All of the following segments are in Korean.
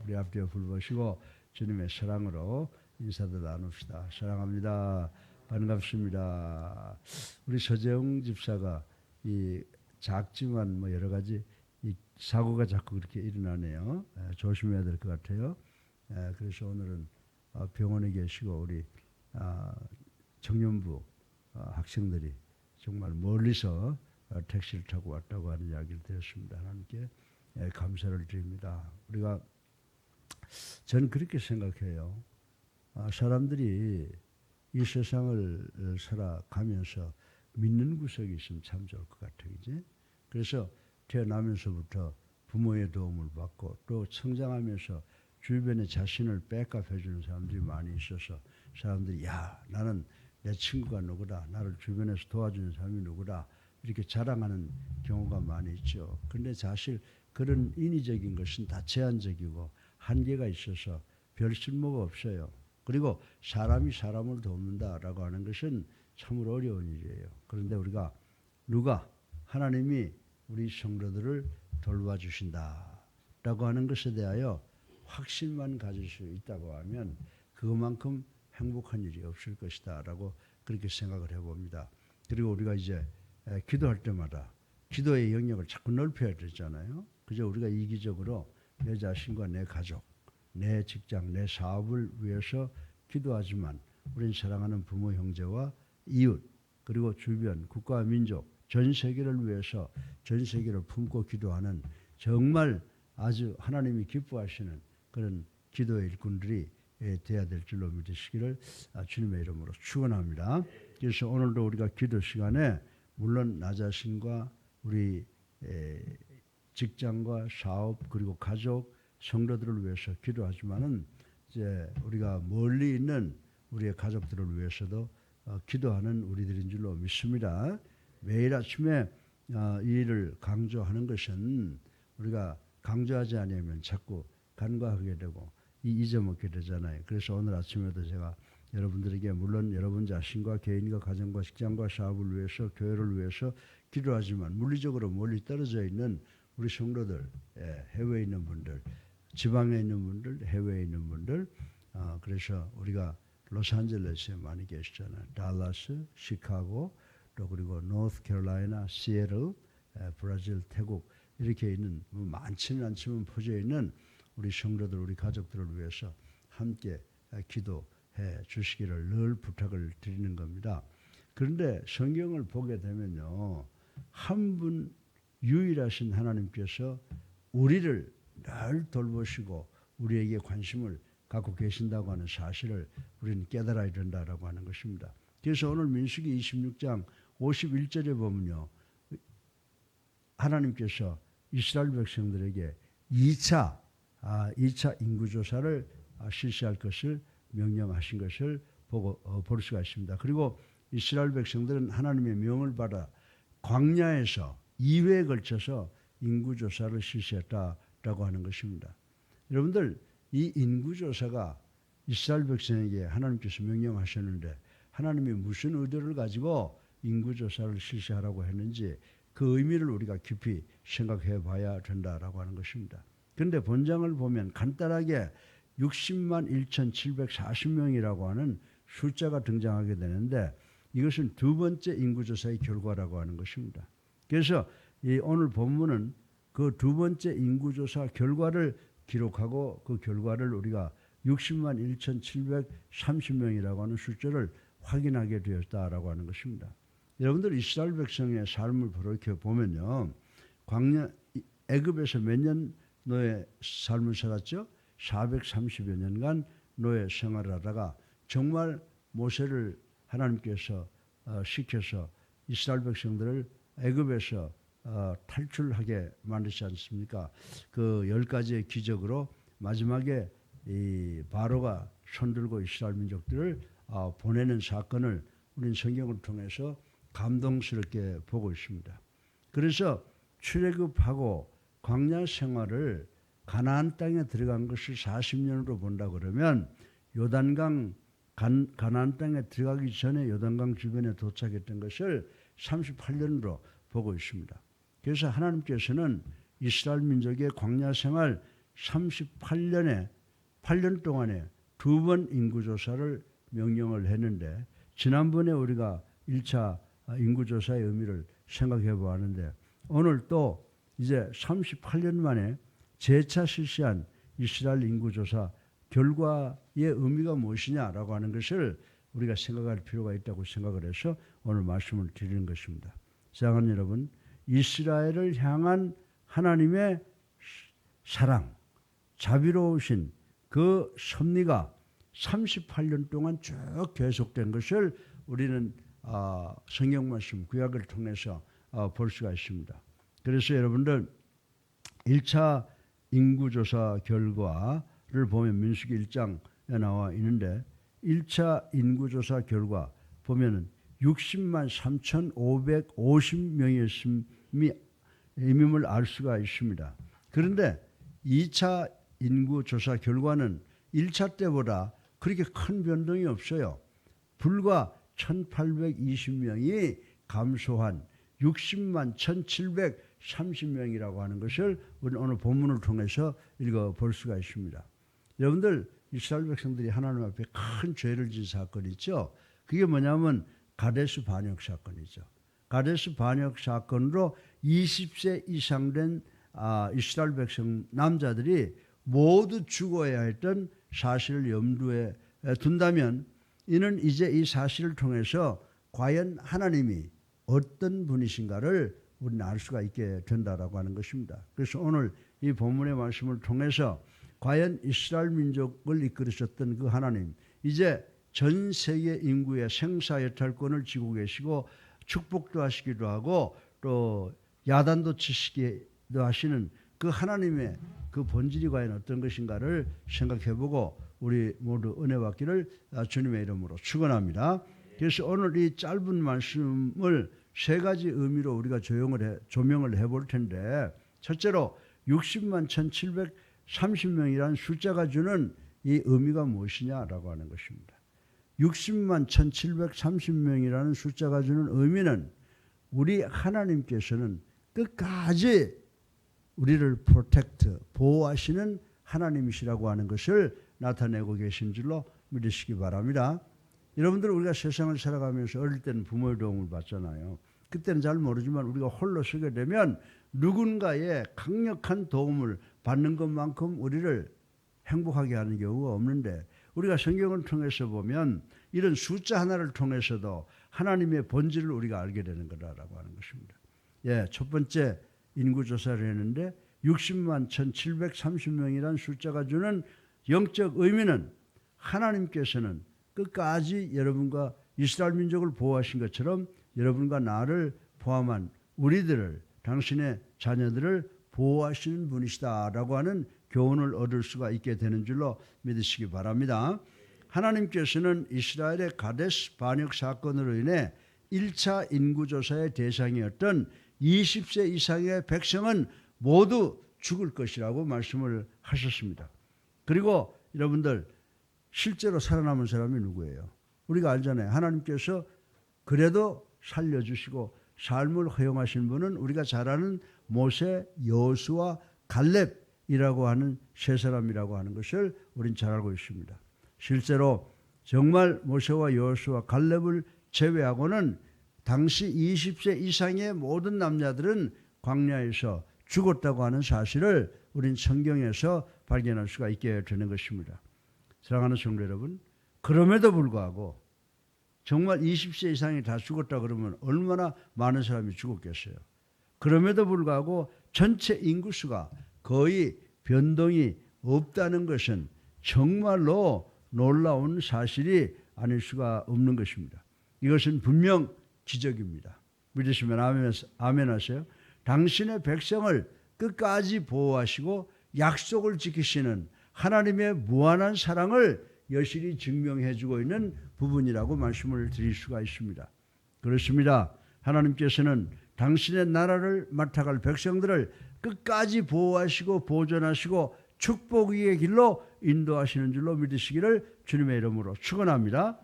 우리 앞뒤에 불보시고 주님의 사랑으로 인사도 나눕시다. 사랑합니다. 반갑습니다. 우리 서재웅 집사가 이 작지만 뭐 여러 가지 이 사고가 자꾸 그렇게 일어나네요. 조심해야 될 것 같아요. 그래서 오늘은 병원에 계시고 우리 청년부 학생들이 정말 멀리서 택시를 타고 왔다고 하는 이야기를 들었습니다. 하나님께 감사를 드립니다. 저는 그렇게 생각해요. 사람들이 이 세상을 살아가면서 믿는 구석이 있으면 참 좋을 것 같아요. 그지? 그래서 태어나면서부터 부모의 도움을 받고 또 성장하면서 주변에 자신을 백업해 주는 사람들이 많이 있어서 사람들이 나는 내 친구가 누구다. 나를 주변에서 도와주는 사람이 누구다. 이렇게 자랑하는 경우가 많이 있죠. 그런데 사실 그런 인위적인 것은 다 제한적이고 한계가 있어서 별 쓸모가 없어요. 그리고 사람이 사람을 돕는다라고 하는 것은 참으로 어려운 일이에요. 그런데 하나님이 우리 성도들을 돌봐주신다라고 하는 것에 대하여 확신만 가질 수 있다고 하면 그것만큼 행복한 일이 없을 것이다 라고 그렇게 생각을 해봅니다. 그리고 우리가 이제 기도할 때마다 기도의 영역을 자꾸 넓혀야 되잖아요. 그저 우리가 이기적으로 내 자신과 내 가족, 내 직장, 내 사업을 위해서 기도하지만 우리는 사랑하는 부모, 형제와 이웃, 그리고 주변, 국가와 민족, 전 세계를 위해서 전 세계를 품고 기도하는 정말 아주 하나님이 기뻐하시는 그런 기도의 일꾼들이 돼야 될 줄로 믿으시기를 주님의 이름으로 축원합니다. 그래서 오늘도 우리가 기도 시간에 물론 나 자신과 우리 직장과 사업 그리고 가족 성도들을 위해서 기도하지만은 이제 우리가 멀리 있는 우리의 가족들을 위해서도 기도하는 우리들인 줄로 믿습니다. 매일 아침에 이 일을 강조하는 것은 우리가 강조하지 않으면 자꾸 간과하게 되고 잊어먹게 되잖아요. 그래서 오늘 아침에도 제가 여러분들에게 물론 여러분 자신과 개인과 가정과 직장과 사업을 위해서 교회를 위해서 기도하지만 물리적으로 멀리 떨어져 있는 우리 성도들, 해외에 있는 분들, 지방에 있는 분들, 해외에 있는 분들, 그래서 우리가 로스앤젤레스에 많이 계시잖아요. 달라스, 시카고, 또 그리고 노스캐롤라이나, 시애틀, 브라질, 태국 이렇게 있는 많지는 않지만 퍼져 있는 우리 성도들, 우리 가족들을 위해서 함께 기도해 주시기를 늘 부탁을 드리는 겁니다. 그런데 성경을 보게 되면요, 한 분 유일하신 하나님께서 우리를 늘 돌보시고 우리에게 관심을 갖고 계신다고 하는 사실을 우리는 깨달아야 된다라고 하는 것입니다. 그래서 오늘 민수기 26장 51절에 보면요, 하나님께서 이스라엘 백성들에게 2차 인구조사를 실시할 것을 명령하신 것을 볼 수가 있습니다. 그리고 이스라엘 백성들은 하나님의 명을 받아 광야에서 2회에 걸쳐서 인구조사를 실시했다라고 하는 것입니다. 여러분들, 이 인구조사가 이스라엘 백성에게 하나님께서 명령하셨는데 하나님이 무슨 의도를 가지고 인구조사를 실시하라고 했는지 그 의미를 우리가 깊이 생각해 봐야 된다라고 하는 것입니다. 그런데 본장을 보면 간단하게 60만 1,740명이라고 하는 숫자가 등장하게 되는데 이것은 두 번째 인구조사의 결과라고 하는 것입니다. 그래서 오늘 본문은 그 두 번째 인구조사 결과를 기록하고 그 결과를 우리가 60만 1,730명이라고 하는 숫자를 확인하게 되었다라고 하는 것입니다. 여러분들 이스라엘 백성의 삶을 이렇게 보면요, 광야 애굽에서 몇 년 노예 삶을 살았죠? 430여 년간 노예 생활을 하다가 정말 모세를 하나님께서 시켜서 이스라엘 백성들을 애굽에서 탈출하게 만드지 않습니까? 그 10가지의 기적으로 마지막에 이 바로가 손들고 이스라엘 민족들을 보내는 사건을 우리는 성경을 통해서 감동스럽게 보고 있습니다. 그래서 출애굽하고 광야 생활을 가나안 땅에 들어간 것을 40년으로 본다 그러면 요단강 가나안 땅에 들어가기 전에 요단강 주변에 도착했던 것을 38년으로 보고 있습니다. 그래서 하나님께서는 이스라엘 민족의 광야 생활 8년 동안에 2번 인구조사를 명령을 했는데 지난번에 우리가 1차 인구조사의 의미를 생각해 보았는데 오늘 또 이제 38년 만에 재차 실시한 이스라엘 인구조사 결과의 의미가 무엇이냐라고 하는 것을 우리가 생각할 필요가 있다고 생각을 해서 오늘 말씀을 드리는 것입니다. 사랑하는 여러분, 이스라엘을 향한 하나님의 사랑, 자비로우신 그 섭리가 38년 동안 쭉 계속된 것을 우리는 성경 말씀 구약을 통해서 볼 수가 있습니다. 그래서 여러분들 1차 인구조사 결과를 보면 민수기 1장에 나와 있는데 1차 인구조사 결과 보면은 60만 3,550명이었음을 알 수가 있습니다. 그런데 2차 인구조사 결과는 1차 때보다 그렇게 큰 변동이 없어요. 불과 1,820명이 감소한 60만 1,730명이라고 하는 것을 우리는 오늘 본문을 통해서 읽어볼 수가 있습니다. 여러분들 이스라엘 백성들이 하나님 앞에 큰 죄를 진 사건이 있죠. 그게 뭐냐면 가데스 반역 사건이죠. 가데스 반역 사건으로 20세 이상 된 이스라엘 백성 남자들이 모두 죽어야 했던 사실을 염두에 둔다면 이는 이제 이 사실을 통해서 과연 하나님이 어떤 분이신가를 우리는 알 수가 있게 된다라고 하는 것입니다. 그래서 오늘 이 본문의 말씀을 통해서 과연 이스라엘 민족을 이끌으셨던 그 하나님, 이제 전 세계 인구의 생사여탈권을 쥐고 계시고 축복도 하시기도 하고 또 야단도 치시기도 하시는 그 하나님의 그 본질이 과연 어떤 것인가를 생각해보고 우리 모두 은혜 받기를 주님의 이름으로 축원합니다. 그래서 오늘 이 짧은 말씀을 세 가지 의미로 우리가 조명을 해볼 텐데 첫째로 60만 1,730명이라는 숫자가 주는 이 의미가 무엇이냐라고 하는 것입니다. 60만 1,730명이라는 숫자가 주는 의미는 우리 하나님께서는 끝까지 우리를 프로텍트, 보호하시는 하나님이시라고 하는 것을 나타내고 계신 줄로 믿으시기 바랍니다. 여러분들 우리가 세상을 살아가면서 어릴 때는 부모의 도움을 받잖아요. 그때는 잘 모르지만 우리가 홀로 서게 되면 누군가의 강력한 도움을 받는 것만큼 우리를 행복하게 하는 경우가 없는데 우리가 성경을 통해서 보면 이런 숫자 하나를 통해서도 하나님의 본질을 우리가 알게 되는 거라고 하는 것입니다. 첫 번째 인구조사를 했는데 60만 1,730명이라는 숫자가 주는 영적 의미는 하나님께서는 끝까지 여러분과 이스라엘 민족을 보호하신 것처럼 여러분과 나를 포함한 우리들을 당신의 자녀들을 보호하시는 분이시다라고 하는 교훈을 얻을 수가 있게 되는 줄로 믿으시기 바랍니다. 하나님께서는 이스라엘의 가데스 반역 사건으로 인해 1차 인구조사의 대상이었던 20세 이상의 백성은 모두 죽을 것이라고 말씀을 하셨습니다. 그리고 여러분들 실제로 살아남은 사람이 누구예요? 우리가 알잖아요. 하나님께서 그래도 살려주시고 삶을 허용하신 분은 우리가 잘 아는 모세, 여호수아, 갈렙이라고 하는 세 사람이라고 하는 것을 우린 잘 알고 있습니다. 실제로 정말 모세와 여호수아, 갈렙을 제외하고는 당시 20세 이상의 모든 남자들은 광야에서 죽었다고 하는 사실을 우린 성경에서 발견할 수가 있게 되는 것입니다. 사랑하는 성도 여러분, 그럼에도 불구하고 정말 20세 이상이 다 죽었다 그러면 얼마나 많은 사람이 죽었겠어요. 그럼에도 불구하고 전체 인구수가 거의 변동이 없다는 것은 정말로 놀라운 사실이 아닐 수가 없는 것입니다. 이것은 분명 기적입니다. 믿으시면 아멘 하세요. 당신의 백성을 끝까지 보호하시고 약속을 지키시는 하나님의 무한한 사랑을 여실히 증명해주고 있는 부분이라고 말씀을 드릴 수가 있습니다. 그렇습니다. 하나님께서는 당신의 나라를 맡아갈 백성들을 끝까지 보호하시고 보존하시고 축복 위의 길로 인도하시는 줄로 믿으시기를 주님의 이름으로 축원합니다.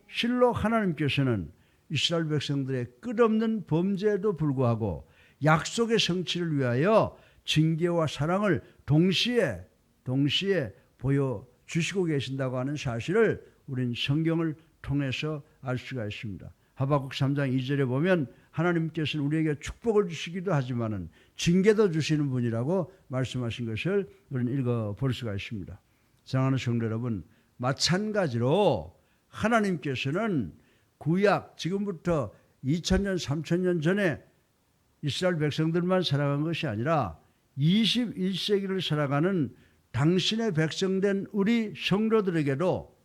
실로 하나님께서는 이스라엘 백성들의 끝없는 범죄에도 불구하고 약속의 성취를 위하여 징계와 사랑을 동시에 동시에 보여주시고 계신다고 하는 사실을 우린 성경을 통해서 알 수가 있습니다. 하박국 3장 2절에 보면 하나님께서는 우리에게 축복을 주시기도 하지만은 징계도 주시는 분이라고 말씀하신 것을 우리는 읽어볼 수가 있습니다. 사랑하는 성도 여러분, 마찬가지로 하나님께서는 구약 지금부터 2000년 3000년 전에 이스라엘 백성들만 살아간 것이 아니라 21세기를 살아가는 당신의 백성된 우리 성도들에게도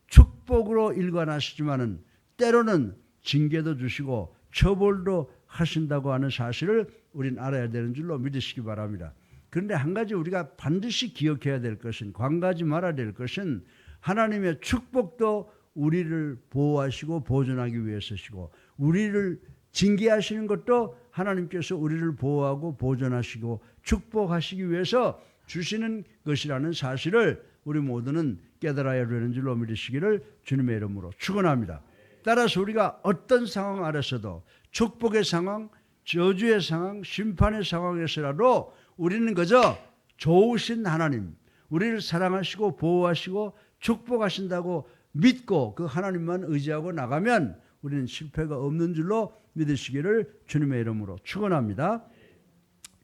축복으로 일관하시지만은 때로는 징계도 주시고 처벌도 하신다고 하는 사실을 우린 알아야 되는 줄로 믿으시기 바랍니다. 그런데 한 가지 우리가 반드시 기억해야 될 것은, 관가하지 말아야 될 것은 하나님의 축복도 우리를 보호하시고 보존하기 위해서시고, 우리를 징계하시는 것도 하나님께서 우리를 보호하고 보존하시고 축복하시기 위해서 주시는 것이라는 사실을 우리 모두는 깨달아야 되는 줄로 믿으시기를 주님의 이름으로 축원합니다. 따라서 우리가 어떤 상황 아래서도, 축복의 상황, 저주의 상황, 심판의 상황에서라도 우리는 그저 좋으신 하나님, 우리를 사랑하시고 보호하시고 축복하신다고 믿고 그 하나님만 의지하고 나가면 우리는 실패가 없는 줄로 믿으시기를 주님의 이름으로 축원합니다.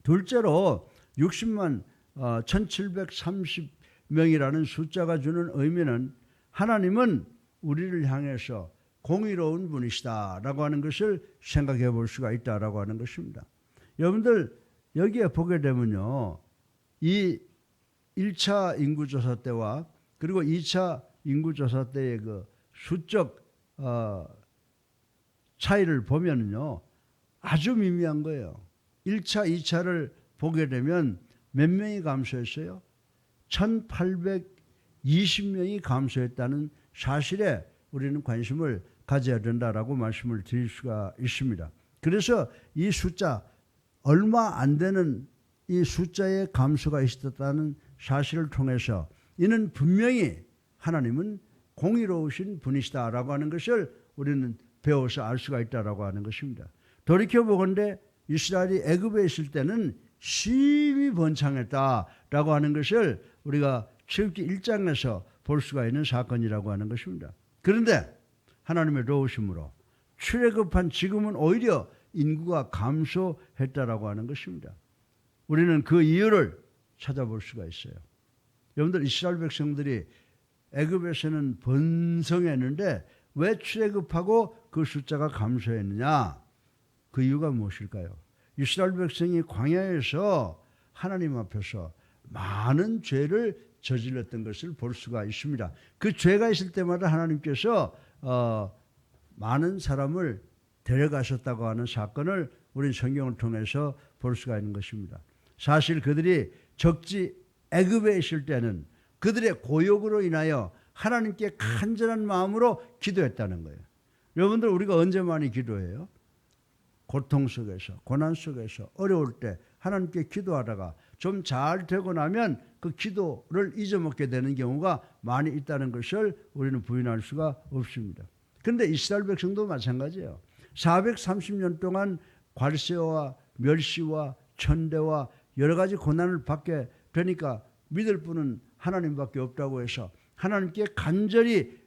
둘째로 60만 1730명이라는 숫자가 주는 의미는 하나님은 우리를 향해서 공의로운 분이시다 라고 하는 것을 생각해 볼 수가 있다라고 하는 것입니다. 여러분들 여기에 보게 되면요, 이 1차 인구조사 때와 그리고 2차 인구조사 때의 그 수적 차이를 보면요 아주 미미한 거예요. 1차, 2차를 보게 되면 몇 명이 감소했어요? 1820명이 감소했다는 사실에 우리는 관심을 가져야 된다라고 말씀을 드릴 수가 있습니다. 그래서 이 숫자, 얼마 안 되는 이 숫자의 감소가 있었다는 사실을 통해서 이는 분명히 하나님은 공의로우신 분이시다라고 하는 것을 우리는 배워서 알 수가 있다라고 하는 것입니다. 돌이켜보건대 이스라엘이 애굽에 있을 때는 심히 번창했다라고 하는 것을 우리가 출애굽기 1장에서 볼 수가 있는 사건이라고 하는 것입니다. 그런데 하나님의 도우심으로 출애굽한 지금은 오히려 인구가 감소했다라고 하는 것입니다. 우리는 그 이유를 찾아볼 수가 있어요. 여러분들, 이스라엘 백성들이 애굽에서는 번성했는데 왜 출애굽하고 그 숫자가 감소했느냐? 그 이유가 무엇일까요? 이스라엘 백성이 광야에서 하나님 앞에서 많은 죄를 저질렀던 것을 볼 수가 있습니다. 그 죄가 있을 때마다 하나님께서 많은 사람을 데려가셨다고 하는 사건을 우리 성경을 통해서 볼 수가 있는 것입니다. 사실 그들이 적지 애굽에 있을 때는 그들의 고역으로 인하여 하나님께 간절한 마음으로 기도했다는 거예요. 여러분들, 우리가 언제 많이 기도해요? 고통 속에서, 고난 속에서, 어려울 때 하나님께 기도하다가 좀 잘 되고 나면 그 기도를 잊어먹게 되는 경우가 많이 있다는 것을 우리는 부인할 수가 없습니다. 그런데 이스라엘 백성도 마찬가지예요. 430년 동안 괄세와 멸시와 천대와 여러 가지 고난을 받게 되니까 믿을 분은 하나님밖에 없다고 해서 하나님께 간절히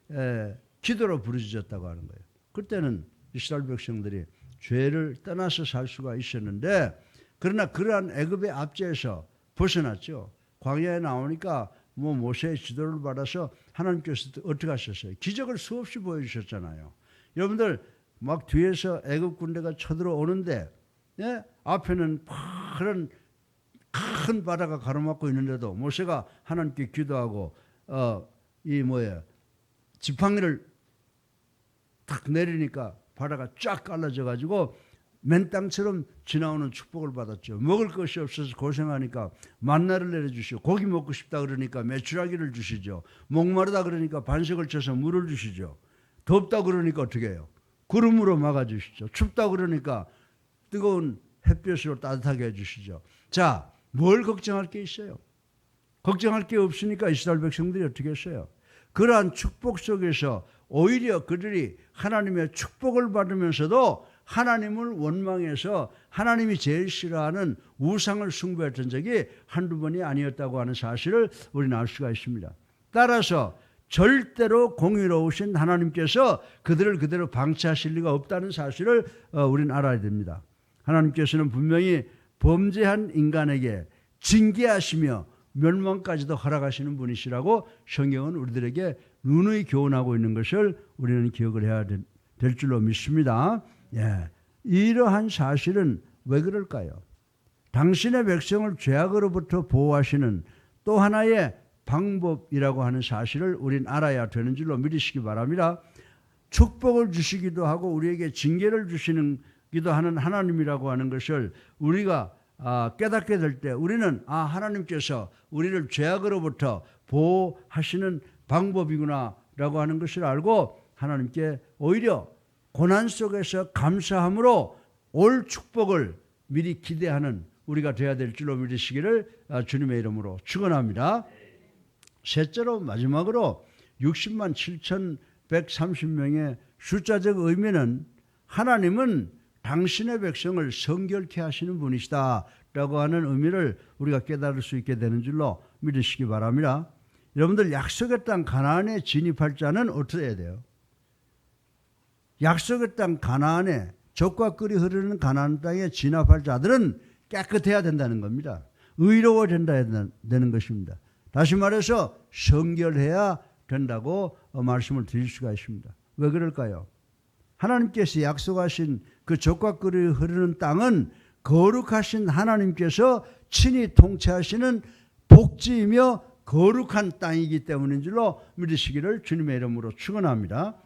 기도로 부르짖었다고 하는 거예요. 그때는 이스라엘 백성들이 죄를 떠나서 살 수가 있었는데, 그러나 그러한 애굽의 압제에서 벗어났죠. 광야에 나오니까 모세의 지도를 받아서 하나님께서 어떻게 하셨어요? 기적을 수없이 보여주셨잖아요. 여러분들, 막 뒤에서 애굽 군대가 쳐들어오는데 앞에는 파란 큰 바다가 가로막고 있는데도 모세가 하나님께 기도하고 지팡이를 탁 내리니까 바다가 쫙 갈라져 가지고 맨 땅처럼 지나오는 축복을 받았죠. 먹을 것이 없어서 고생하니까 만나를 내려주시고, 고기 먹고 싶다 그러니까 메추라기를 주시죠. 목마르다 그러니까 반석을 쳐서 물을 주시죠. 덥다 그러니까 어떻게 해요? 구름으로 막아주시죠. 춥다 그러니까 뜨거운 햇볕으로 따뜻하게 해주시죠. 자, 뭘 걱정할 게 있어요? 걱정할 게 없으니까 이스라엘 백성들이 어떻게 했어요? 그러한 축복 속에서 오히려 그들이 하나님의 축복을 받으면서도 하나님을 원망해서 하나님이 제일 싫어하는 우상을 숭배했던 적이 한두 번이 아니었다고 하는 사실을 우리는 알 수가 있습니다. 따라서 절대로 공의로우신 하나님께서 그들을 그대로 방치하실 리가 없다는 사실을 우리는 알아야 됩니다. 하나님께서는 분명히 범죄한 인간에게 징계하시며 멸망까지도 허락하시는 분이시라고 성경은 우리들에게 누누이 교훈하고 있는 것을 우리는 기억을 해야 될 줄로 믿습니다. 예. 이러한 사실은 왜 그럴까요? 당신의 백성을 죄악으로부터 보호하시는 또 하나의 방법이라고 하는 사실을 우린 알아야 되는 줄로 믿으시기 바랍니다. 축복을 주시기도 하고 우리에게 징계를 주시기도 하는 하나님이라고 하는 것을 우리가 깨닫게 될 때 우리는 하나님께서 우리를 죄악으로부터 보호하시는 방법이구나 라고 하는 것을 알고 하나님께 오히려 고난 속에서 감사함으로 올 축복을 미리 기대하는 우리가 되어야 될 줄로 믿으시기를 주님의 이름으로 축원합니다. 셋째로 마지막으로 60만 7,130명의 숫자적 의미는 하나님은 당신의 백성을 성결케 하시는 분이시다 라고 하는 의미를 우리가 깨달을 수 있게 되는 줄로 믿으시기 바랍니다. 여러분들 약속의 땅 가나안에 진입할 자는 어떻게 해야 돼요? 약속의 땅 가나안에 젖과 꿀이 흐르는 가나안 땅에 진입할 자들은 깨끗해야 된다는 겁니다. 의로워야 되는 것입니다. 다시 말해서 성결해야 된다고 말씀을 드릴 수가 있습니다. 왜 그럴까요? 하나님께서 약속하신 그 젖과 꿀이 흐르는 땅은 거룩하신 하나님께서 친히 통치하시는 복지이며 거룩한 땅이기 때문인 줄로 믿으시기를 주님의 이름으로 축원합니다.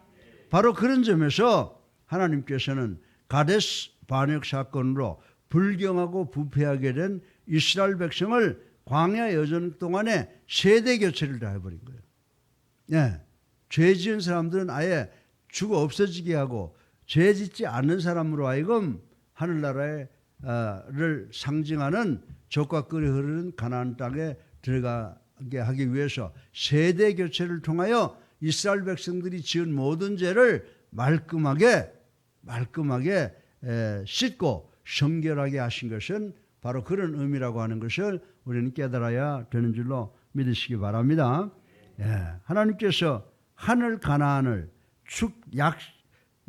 바로 그런 점에서 하나님께서는 가데스 반역 사건으로 불경하고 부패하게 된 이스라엘 백성을 광야 여정 동안에 세대 교체를 다 해버린 거예요. 예, 죄 지은 사람들은 아예 죽어 없어지게 하고 죄 짓지 않는 사람으로 하여금 하늘나라를 상징하는 젖과 꿀이 흐르는 가나안 땅에 들어가게 하기 위해서 세대 교체를 통하여 이스라엘 백성들이 지은 모든 죄를 말끔하게 씻고 성결하게 하신 것은 바로 그런 의미라고 하는 것을 우리는 깨달아야 되는 줄로 믿으시기 바랍니다. 예, 하나님께서 하늘 가나안을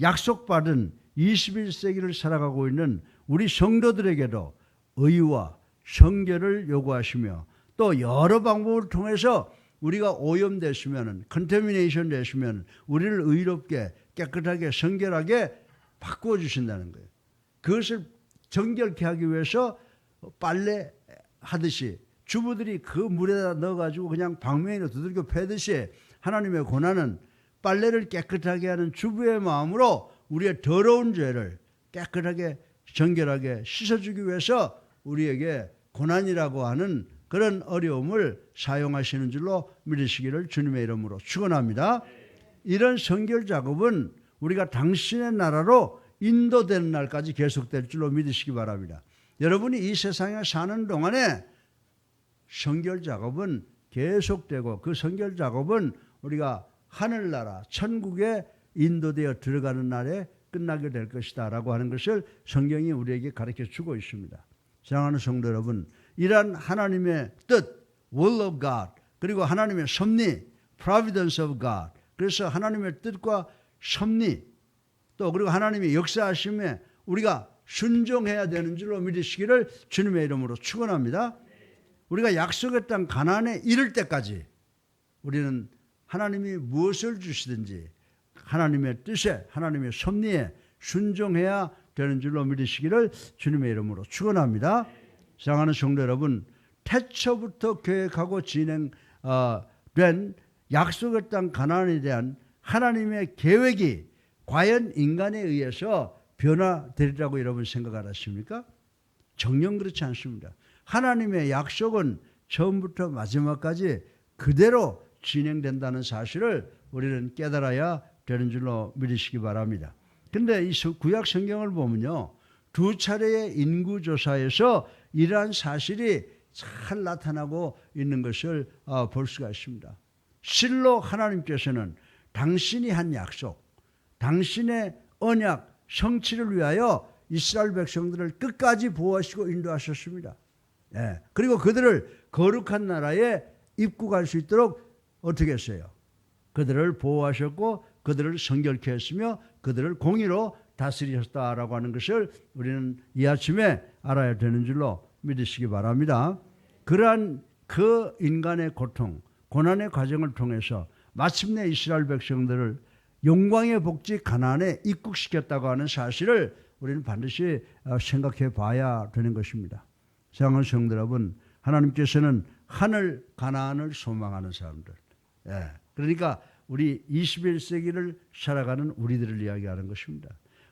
약속받은 21세기를 살아가고 있는 우리 성도들에게도 의와 성결을 요구하시며 또 여러 방법을 통해서 우리가 오염됐으면, 컨태미네이션 됐으면 우리를 의롭게 깨끗하게 성결하게 바꾸어 주신다는 거예요. 그것을 정결케 하기 위해서 빨래 하듯이 주부들이 그 물에다 넣어가지고 그냥 방명이나 두들겨 패듯이 하나님의 고난은 빨래를 깨끗하게 하는 주부의 마음으로 우리의 더러운 죄를 깨끗하게 정결하게 씻어주기 위해서 우리에게 고난이라고 하는 그런 어려움을 사용하시는 줄로 믿으시기를 주님의 이름으로 축원합니다. 이런 성결 작업은 우리가 당신의 나라로 인도되는 날까지 계속될 줄로 믿으시기 바랍니다. 여러분이 이 세상에 사는 동안에 성결 작업은 계속되고 그 성결 작업은 우리가 하늘나라 천국에 인도되어 들어가는 날에 끝나게 될 것이다 라고 하는 것을 성경이 우리에게 가르쳐 주고 있습니다. 사랑하는 성도 여러분, 이러한 하나님의 뜻, will of God, 그리고 하나님의 섭리, providence of God, 그래서 하나님의 뜻과 섭리, 또 그리고 하나님의 역사하심에 우리가 순종해야 되는 줄로 믿으시기를 주님의 이름으로 축원합니다. 우리가 약속의 땅 가나안에 이를 때까지 우리는 하나님이 무엇을 주시든지 하나님의 뜻에, 하나님의 섭리에 순종해야 되는 줄로 믿으시기를 주님의 이름으로 축원합니다. 사랑하는 성도 여러분, 태초부터 계획하고 진행된 약속의 땅 가나안에 대한 하나님의 계획이 과연 인간에 의해서 변화되리라고 여러분 생각하십니까? 정녕 그렇지 않습니다. 하나님의 약속은 처음부터 마지막까지 그대로 진행된다는 사실을 우리는 깨달아야 되는 줄로 믿으시기 바랍니다. 그런데 이 구약 성경을 보면요, 두 차례의 인구조사에서 이러한 사실이 잘 나타나고 있는 것을 볼 수가 있습니다. 실로 하나님께서는 당신이 한 약속, 당신의 언약 성취를 위하여 이스라엘 백성들을 끝까지 보호하시고 인도하셨습니다. 예. 그리고 그들을 거룩한 나라에 입국할 수 있도록 어떻게 했어요? 그들을 보호하셨고 그들을 성결케 했으며 그들을 공의로 다스리셨다라고 하는 것을 우리는 이 아침에 알아야 되는 줄로 믿으시기 바랍니다. 그러한 그 인간의 고통, 고난의 과정을 통해서 마침내 이스라엘 백성들을 영광의 복지 가나안에 입국시켰다고 하는 사실을 우리는 반드시 생각해 봐야 되는 것입니다. 사랑하는 성도 여러분, 하나님께서는 하늘 가나안을 소망하는 사람들, 그러니까 우리 21세기를 살아가는 우리들을 이야기하는 것입니다.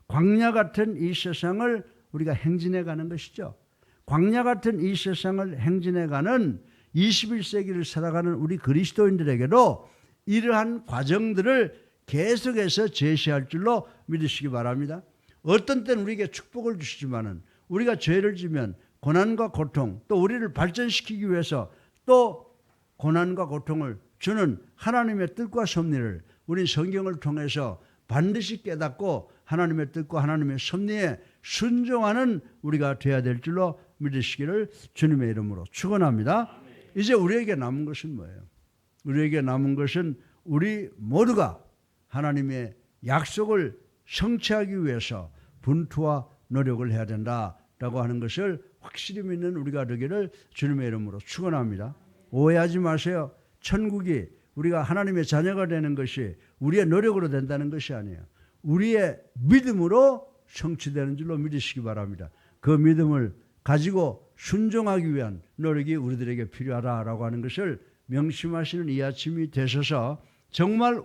광야 같은 이 세상을 우리가 행진해 가는 것이죠. 광야 같은 이 세상을 행진해 가는 21세기를 살아가는 우리 그리스도인들에게도 이러한 과정들을 계속해서 제시할 줄로 믿으시기 바랍니다. 어떤 때는 우리에게 축복을 주시지만은 우리가 죄를 지면 고난과 고통, 또 우리를 발전시키기 위해서 또 고난과 고통을 주는 하나님의 뜻과 섭리를 우리 성경을 통해서 반드시 깨닫고 하나님의 뜻과 하나님의 섭리에 순종하는 우리가 되어야 될 줄로 믿으시기를 주님의 이름으로 축원합니다. 이제 우리에게 남은 것은 뭐예요? 우리에게 남은 것은 우리 모두가 하나님의 약속을 성취하기 위해서 분투와 노력을 해야 된다라고 하는 것을 확실히 믿는 우리가 되기를 주님의 이름으로 축원합니다. 오해하지 마세요. 천국이 우리가 하나님의 자녀가 되는 것이 우리의 노력으로 된다는 것이 아니에요. 우리의 믿음으로 성취되는 줄로 믿으시기 바랍니다. 그 믿음을 가지고 순종하기 위한 노력이 우리들에게 필요하다라고 하는 것을 명심하시는 이 아침이 되셔서 정말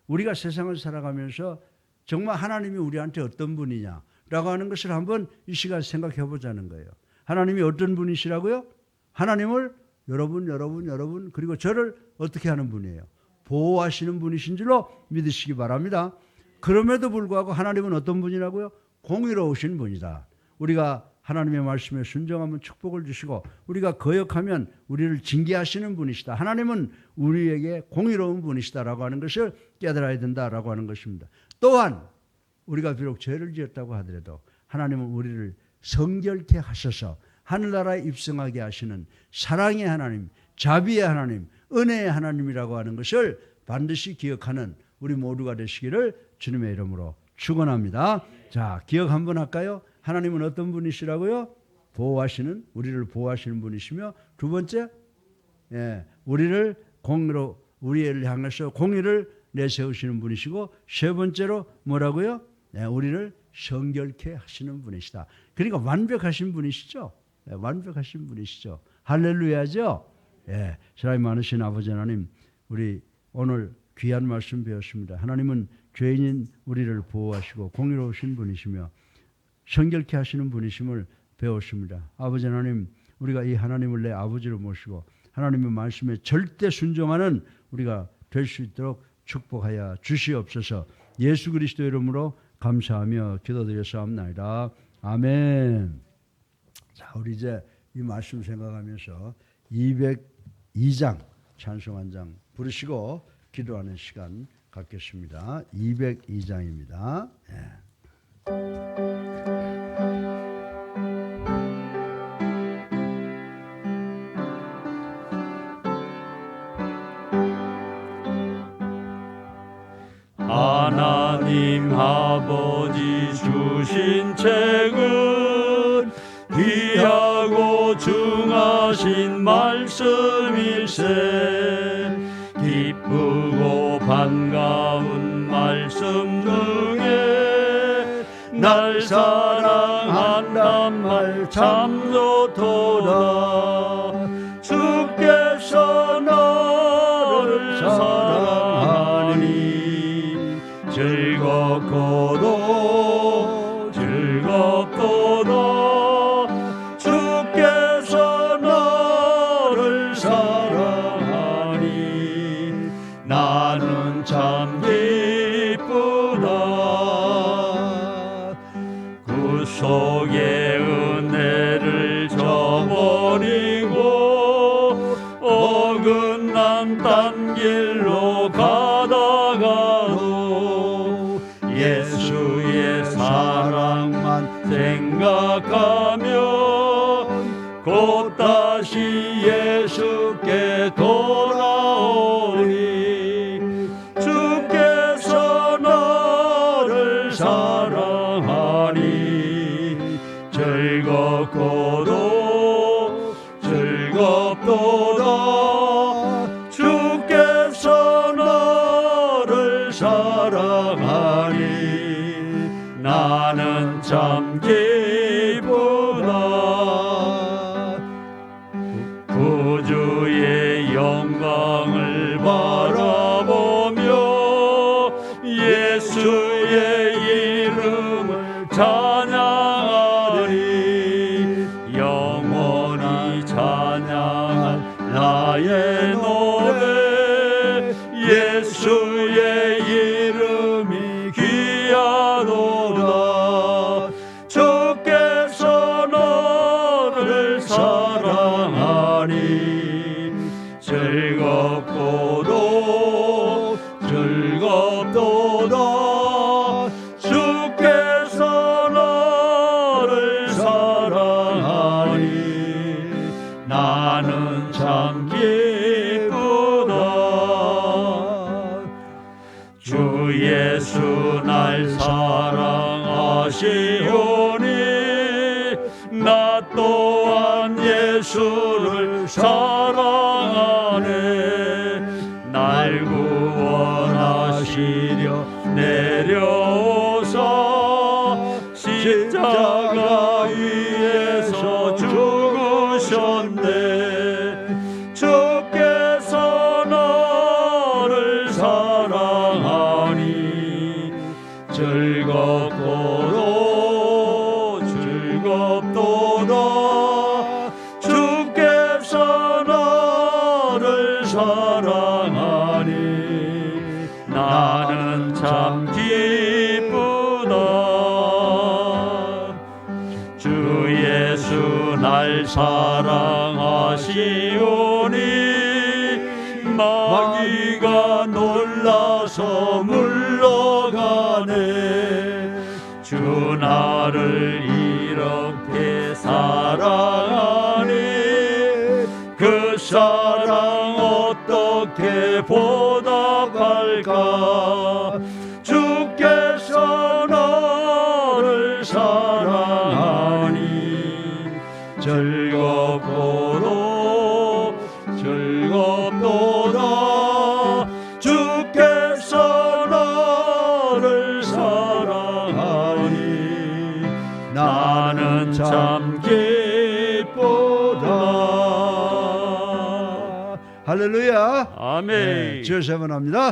우리가 세상을 살아가면서 정말 하나님이 우리한테 어떤 분이냐라고 하는 것을 한번 이 시간 생각해 보자는 거예요. 하나님이 어떤 분이시라고요? 하나님을 여러분 그리고 저를 어떻게 하는 분이에요? 보호하시는 분이신 줄로 믿으시기 바랍니다. 그럼에도 불구하고 하나님은 어떤 분이라고요? 공의로우신 분이다. 우리가 하나님의 말씀에 순종하면 축복을 주시고 우리가 거역하면 우리를 징계하시는 분이시다. 하나님은 우리에게 공의로운 분이시다라고 하는 것을 깨달아야 된다라고 하는 것입니다. 또한 우리가 비록 죄를 지었다고 하더라도 하나님은 우리를 성결케 하셔서 하늘나라에 입성하게 하시는 사랑의 하나님, 자비의 하나님, 은혜의 하나님이라고 하는 것을 반드시 기억하는 우리 모두가 되시기를 주님의 이름으로 축원합니다. 자, 기억 한번 할까요? 하나님은 어떤 분이시라고요? 우리를 보호하시는 분이시며, 두 번째, 우리를 공의로 우리를 향해서 공의를 내세우시는 분이시고, 세 번째로 뭐라고요? 우리를 성결케 하시는 분이시다. 그러니까 완벽하신 분이시죠. 완벽하신 분이시죠. 할렐루야죠. 사랑이 많으신 아버지 하나님, 우리 오늘 귀한 말씀 배웠습니다. 하나님은 죄인인 우리를 보호하시고 공의로우신 분이시며 성결케 하시는 분이심을 배웠습니다. 아버지 하나님, 우리가 이 하나님을 내 아버지로 모시고 하나님의 말씀에 절대 순종하는 우리가 될 수 있도록 축복하여 주시옵소서. 예수 그리스도 이름으로 감사하며 기도드렸사옵나이다. 아멘. 자, 우리 이제 이 말씀 생각하면서 202장 찬송 한 장 부르시고 기도하는 시간 갖겠습니다. 202장입니다. 하나님 아버지 주신 책은 귀하고 중하신 말씀일세. 기쁘고 반가운 말씀 중에 날 사랑한단 말 참 좋도다. 주께서 너를 사랑하니 즐겁고도 주께서 너를 사랑하니 나는 참 기쁘다. 구속의 은혜를 저버리고 어긋난 딴 길로 가다가도 예수의 생각하면 곧 다시 예수께 돌아오리. 주께서 나를 사랑하니 즐겁고도 즐겁도다. 주께서 나를 사랑하니 나는 참 기쁘다. 구주의 영광을 바라보며 예수의 이름을 찬양하리. 영원히 찬양할 나의 노래 예수의 이름이 귀하도다. 주께서 너를 사랑하니 즐겁고도 즐겁도다. 주께서 너를 사랑하니 나는 참 기쁘다. 주 예수 날 사랑하시오니 나 또한 예수를 사랑하네. 날 구원하시려 내려오사 십자가 위에서 죽으셨네. 주께서 나를 사랑하니 즐겁고도 즐겁도다. 주께서 나를 사랑하니 나는 참 기쁘다. 주 예수 날 사랑하시오니 마귀가 놀라서 물러가네. 주 나를 이렇게 사랑하니 그 사랑 어떻게 보답할까. 주께서 나를 사랑하니 즐겁고도 즐겁도다. 주께서 나를 사랑하니 나는 참 기쁘다. 할렐루야. 아멘. 주여 세번합니다.